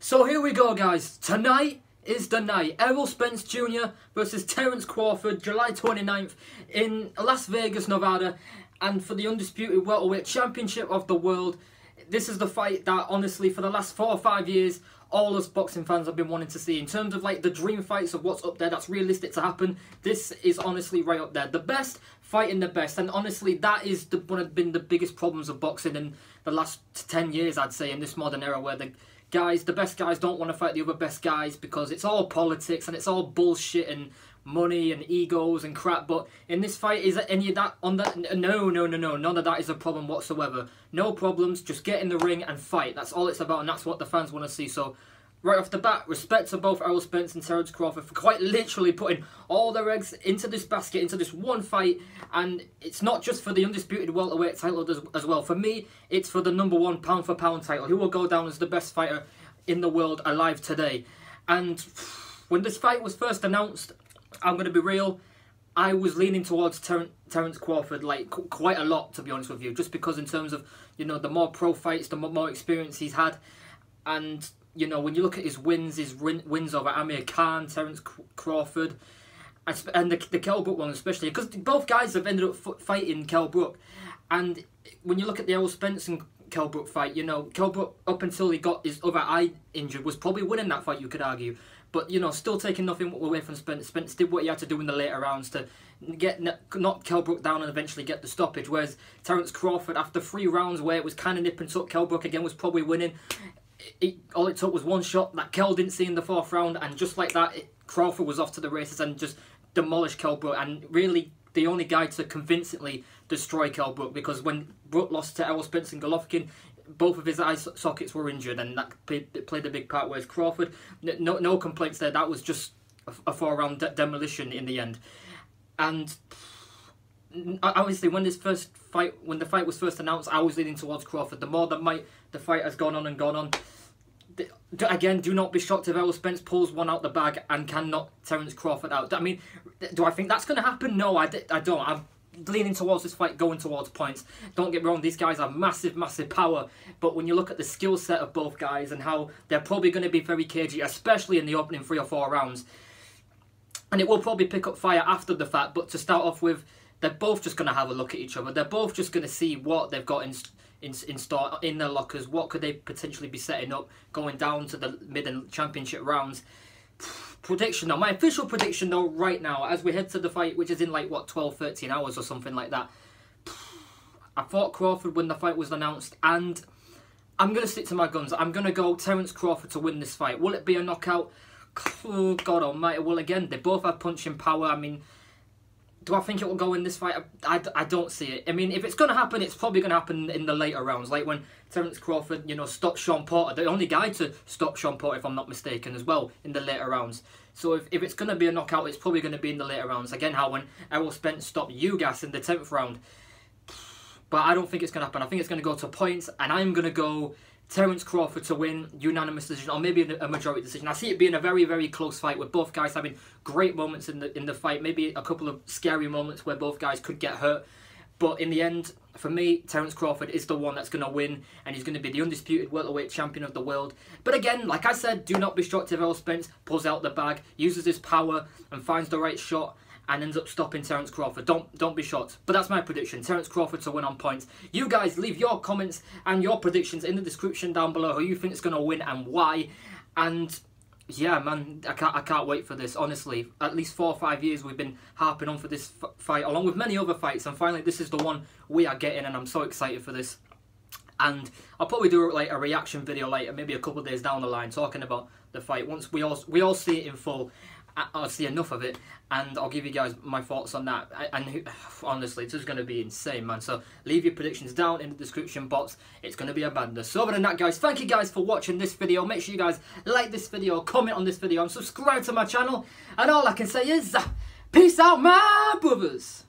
So here we go, guys. Tonight is the night. Errol Spence Jr. versus Terence Crawford, July 29th in Las Vegas, Nevada. And for the undisputed welterweight championship of the world, this is the fight that, honestly, for the last 4 or 5 years, all us boxing fans have been wanting to see. In terms of, like, the dream fights of what's up there, that's realistic to happen, this is honestly right up there. The best fighting the best. And honestly, that is been the biggest problems of boxing in the last 10 years, I'd say, in this modern era, where the best guys don't want to fight the other best guys because it's all politics and it's all bullshit and money and egos and crap. But in this fight, is there any of that on that? No, none of that is a problem whatsoever. No problems, just get in the ring and fight. That's all it's about, and that's what the fans want to see. So right off the bat, respect to both Errol Spence and Terence Crawford for quite literally putting all their eggs into this basket, into this one fight. And it's not just for the undisputed welterweight title as well. For me, it's for the #1 pound-for-pound title. Who will go down as the best fighter in the world alive today? And when this fight was first announced, I'm going to be real, I was leaning towards Terence Crawford, like, quite a lot, to be honest with you. Just because in terms of, you know, the more pro fights, the more experience he's had. And, you know, when you look at his wins over Amir Khan, Terence Crawford, and the Kell Brook one especially, because both guys have ended up fighting Kell Brook. And when you look at the Errol Spence and Kell Brook fight, you know, Kell Brook, up until he got his other eye injured, was probably winning that fight, you could argue. But, you know, still taking nothing away from Spence. Spence did what he had to do in the later rounds to knock Kell Brook down and eventually get the stoppage. Whereas Terence Crawford, after 3 rounds where it was kind of nip and tuck, Kell Brook again was probably winning. All it took was one shot that Kell didn't see in the 4th round, and just like that, Crawford was off to the races and just demolished Kell Brook. And really, the only guy to convincingly destroy Kell Brook, because when Brook lost to Errol Spence and Golovkin, both of his eye sockets were injured, and that played a big part. Whereas Crawford, no complaints there. That was just a 4-round demolition in the end. And obviously, when the fight was first announced, I was leaning towards Crawford. The more that the fight has gone on and gone on, again, do not be shocked if Errol Spence pulls one out the bag and can knock Terence Crawford out. I mean, do I think that's going to happen? No, I don't. I'm leaning towards this fight, going towards points. Don't get me wrong, these guys have massive power, but when you look at the skill set of both guys and how they're probably going to be very cagey, especially in the opening 3 or 4 rounds, and it will probably pick up fire after the fact, but to start off with, they're both just going to have a look at each other. They're both just going to see what they've got in store in their lockers. What could they potentially be setting up going down to the mid and championship rounds? Prediction though, my official prediction though, right now, as we head to the fight, which is in like, what, 12-13 hours or something like that, I thought Crawford when the fight was announced, and I'm going to stick to my guns. I'm going to go Terence Crawford to win this fight. Will it be a knockout? Oh, God almighty. Well, again, they both have punching power. I mean, do I think it will go in this fight? I don't see it. I mean, if it's going to happen, it's probably going to happen in the later rounds. Like when Terence Crawford, you know, stopped Sean Porter. The only guy to stop Sean Porter, if I'm not mistaken, as well, in the later rounds. So if it's going to be a knockout, it's probably going to be in the later rounds. Again, how when Errol Spence stopped Ugas in the 10th round. But I don't think it's going to happen. I think it's going to go to points, and I'm going to go Terence Crawford to win, unanimous decision, or maybe a majority decision. I see it being a very close fight, with both guys having great moments in the fight. Maybe a couple of scary moments where both guys could get hurt. But in the end, for me, Terence Crawford is the one that's going to win, and he's going to be the undisputed welterweight champion of the world. But again, like I said, do not be shocked if Errol Spence pulls out the bag, uses his power, and finds the right shot, and ends up stopping Terence Crawford. Don't be shocked. But that's my prediction. Terence Crawford to win on points. You guys leave your comments and your predictions in the description down below, who you think is going to win and why. And yeah, man, I can't wait for this, honestly. At least 4 or 5 years we've been harping on for this fight, along with many other fights, and finally this is the one we are getting, and I'm so excited for this. And I'll probably do like a reaction video later, maybe a couple of days down the line, talking about the fight. Once we all see it in full, I'll see enough of it, and I'll give you guys my thoughts on that. And honestly, it's just going to be insane, man. So leave your predictions down in the description box. It's going to be a madness. So other than that, guys, thank you guys for watching this video. Make sure you guys like this video, comment on this video, and subscribe to my channel. And all I can say is, peace out, my brothers.